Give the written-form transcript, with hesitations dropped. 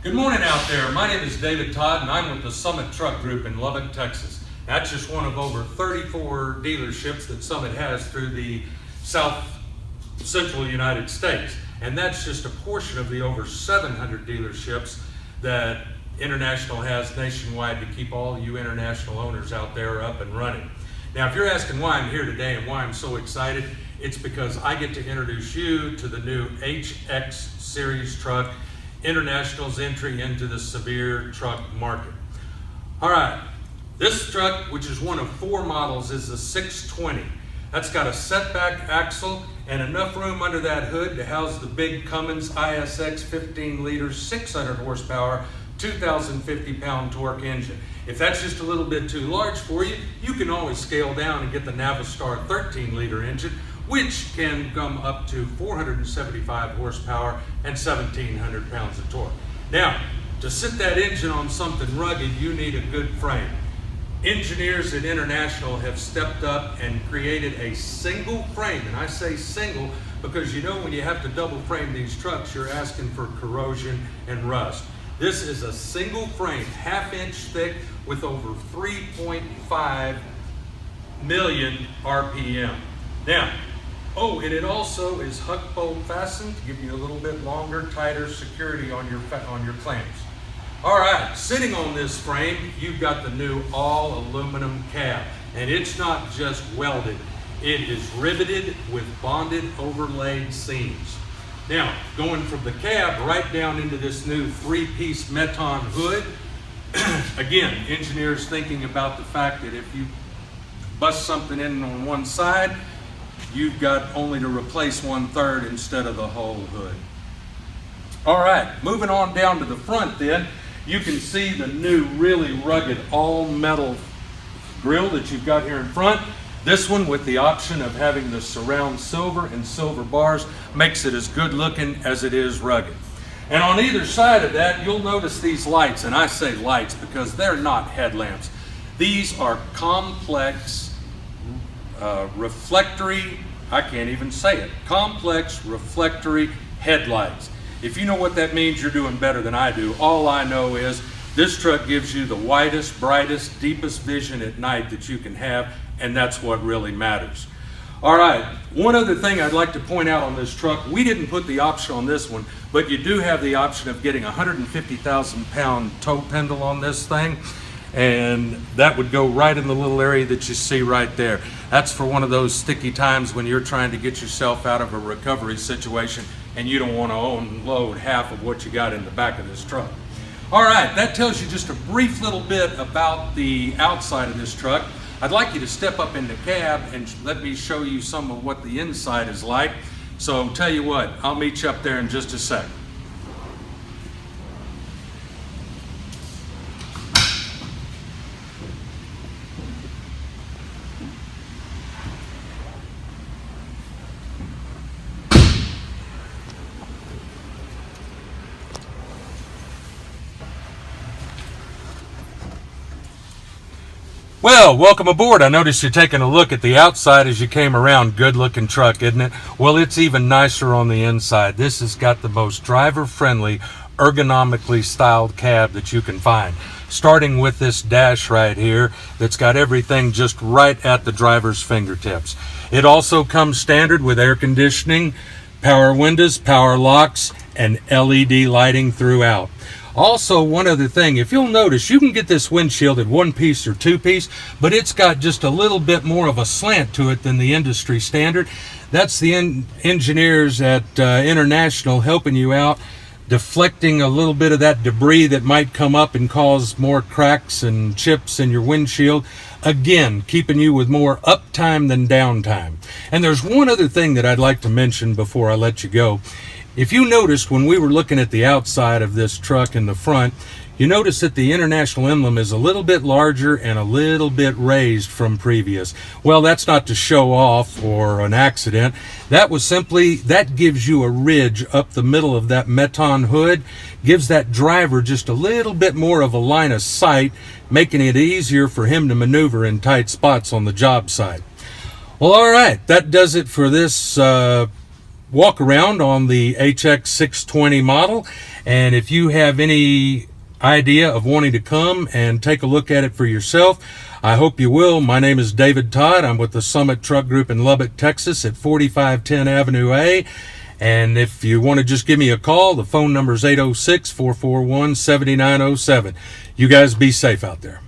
Good morning out there. My name is David Todd and I'm with the Summit Truck Group in Lubbock, Texas. That's just one of over 34 dealerships that Summit has through the South Central United States. And that's just a portion of the over 700 dealerships that International has nationwide to keep all you International owners out there up and running. Now, if you're asking why I'm here today and why I'm so excited, it's because I get to introduce you to the new HX Series truck, International's entry into the severe truck market. All right, this truck, which is one of 4 models, is the 620. That's got a setback axle and enough room under that hood to house the big Cummins ISX 15 liters, 600 horsepower, 2,050 pound torque engine. If that's just a little bit too large for you, you can always scale down and get the Navistar 13 liter engine, which can come up to 475 horsepower and 1,700 pounds of torque. Now, to sit that engine on something rugged, you need a good frame. Engineers at International have stepped up and created a single frame, and I say single because you know when you have to double frame these trucks, you're asking for corrosion and rust. This is a single frame, 1/2 inch thick with over 3.5 million RPM. Now, oh, and it also is huck bolt fastened to give you a little bit longer, tighter security on your clamps. All right, sitting on this frame, you've got the new all aluminum cab, and it's not just welded. It is riveted with bonded overlaid seams. Now, going from the cab right down into this new 3-piece Meton hood, again, engineers thinking about the fact that if you bust something in on one side, you've got only to replace 1/3 instead of the whole hood. All right, moving on down to the front then, you can see the new really rugged all metal grille that you've got here in front. This one with the option of having the surround silver and silver bars makes it as good looking as it is rugged. And on either side of that, you'll notice these lights, and I say lights because they're not headlamps. These are complex reflectory, I can't even say it, complex reflectory headlights. If you know what that means, you're doing better than I do. All I know is this truck gives you the widest, brightest, deepest vision at night that you can have, and that's what really matters. All right, one other thing I'd like to point out on this truck, we didn't put the option on this one, but you do have the option of getting a 150,000 pound tow pendle on this thing, and that would go right in the little area that you see right there. That's for one of those sticky times when you're trying to get yourself out of a recovery situation and you don't want to unload half of what you got in the back of this truck. All right, that tells you just a brief little bit about the outside of this truck. I'd like you to step up in the cab and let me show you some of what the inside is like. So tell you what, I'll meet you up there in just a sec. Well, welcome aboard. I noticed you're taking a look at the outside as you came around. Good looking truck, isn't it? Well, it's even nicer on the inside. This has got the most driver-friendly, ergonomically styled cab that you can find. Starting with this dash right here that's got everything just right at the driver's fingertips. It also comes standard with air conditioning, power windows, power locks, and LED lighting throughout. Also, one other thing, if you'll notice, you can get this windshield at 1-piece or 2-piece, but it's got just a little bit more of a slant to it than the industry standard. That's the engineers at International helping you out, deflecting a little bit of that debris that might come up and cause more cracks and chips in your windshield. Again, keeping you with more uptime than downtime. And there's one other thing that I'd like to mention before I let you go. If you noticed when we were looking at the outside of this truck in the front, you notice that the International emblem is a little bit larger and a little bit raised from previous. Well, that's not to show off or an accident. That was simply, that gives you a ridge up the middle of that Meton hood, gives that driver just a little bit more of a line of sight, making it easier for him to maneuver in tight spots on the job site. Well, all right, that does it for this Walkaround on the HX620 model. And if you have any idea of wanting to come and take a look at it for yourself, I hope you will. My name is David Todd. I'm with the Summit Truck Group in Lubbock, Texas at 4510 Avenue A. And if you want to just give me a call, the phone number is 806-441-7907. You guys be safe out there.